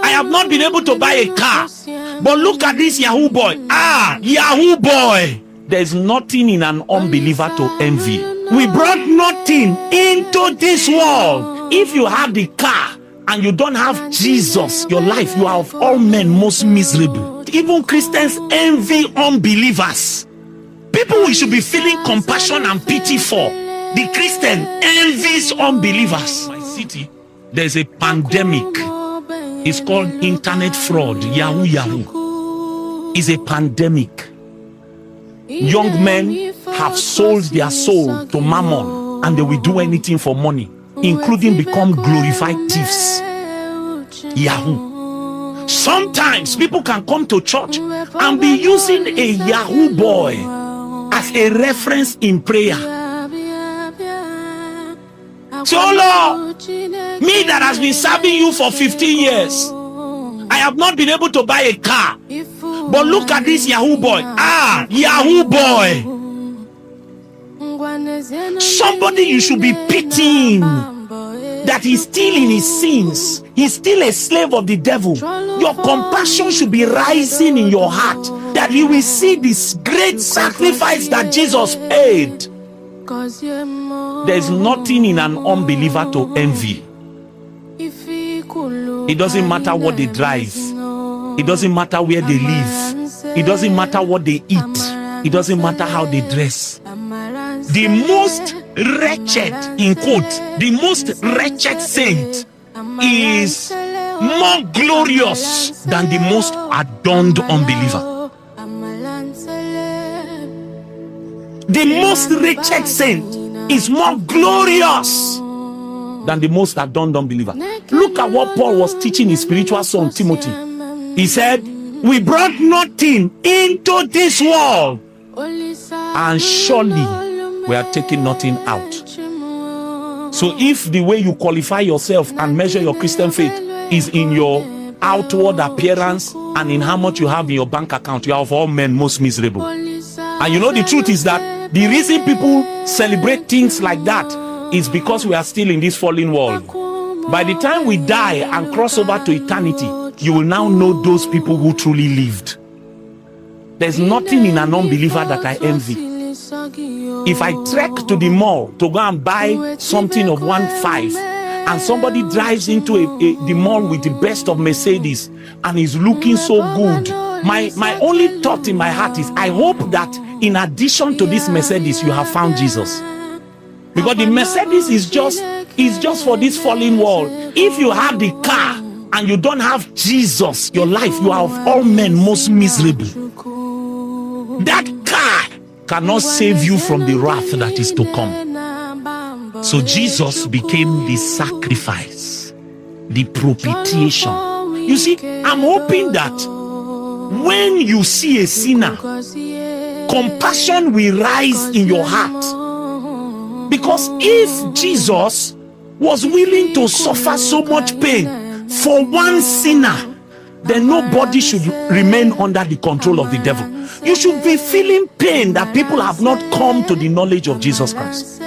I have not been able to buy a car, but look at this Yahoo boy. Yahoo boy. There's nothing in an unbeliever to envy. We brought nothing into this world. If you have the car and you don't have Jesus, your life, you are of all men most miserable. Even Christians envy unbelievers. People we should be feeling compassion and pity for. The Christian envies unbelievers. My city, there's a pandemic. It's called internet fraud. Yahoo. It's a pandemic. Young men have sold their soul to mammon, and they will do anything for money, including become glorified thieves. Yahoo. Sometimes people can come to church and be using a Yahoo boy as a reference in prayer. So Lord, me that has been serving you for 15 years, I have not been able to buy a car, but look at this Yahoo boy. Yahoo boy. Somebody you should be pitying, that he's still in his sins. He's still a slave of the devil. Your compassion should be rising in your heart, that you will see this great sacrifice that Jesus paid. There's nothing in an unbeliever to envy. It doesn't matter what they drive. It doesn't matter where they live. It doesn't matter what they eat. It doesn't matter how they dress. The most wretched, in quote, the most wretched saint is more glorious than the most adorned unbeliever. The most wretched saint is more glorious than the most adorned unbeliever. Look at what Paul was teaching his spiritual son Timothy. He said, we brought nothing into this world, and surely we are taking nothing out. So if the way you qualify yourself and measure your Christian faith is in your outward appearance and in how much you have in your bank account, you are of all men most miserable. And you know the truth is that the reason people celebrate things like that is because we are still in this fallen world. By the time we die and cross over to eternity, you will now know those people who truly lived. There's nothing in an unbeliever that I envy. If I trek to the mall to go and buy something of 1.5 and somebody drives into the mall with the best of Mercedes and is looking so good, my only thought in my heart is, I hope that in addition to this Mercedes you have found Jesus. Because the Mercedes is just for this fallen world. If you have the car and you don't have Jesus, your life, you are of all men most miserable. That car cannot save you from the wrath that is to come. So Jesus became the sacrifice, the propitiation. You see, I'm hoping that when you see a sinner, compassion will rise in your heart. Because if Jesus was willing to suffer so much pain for one sinner, then nobody should remain under the control of the devil. You should be feeling pain that people have not come to the knowledge of Jesus Christ.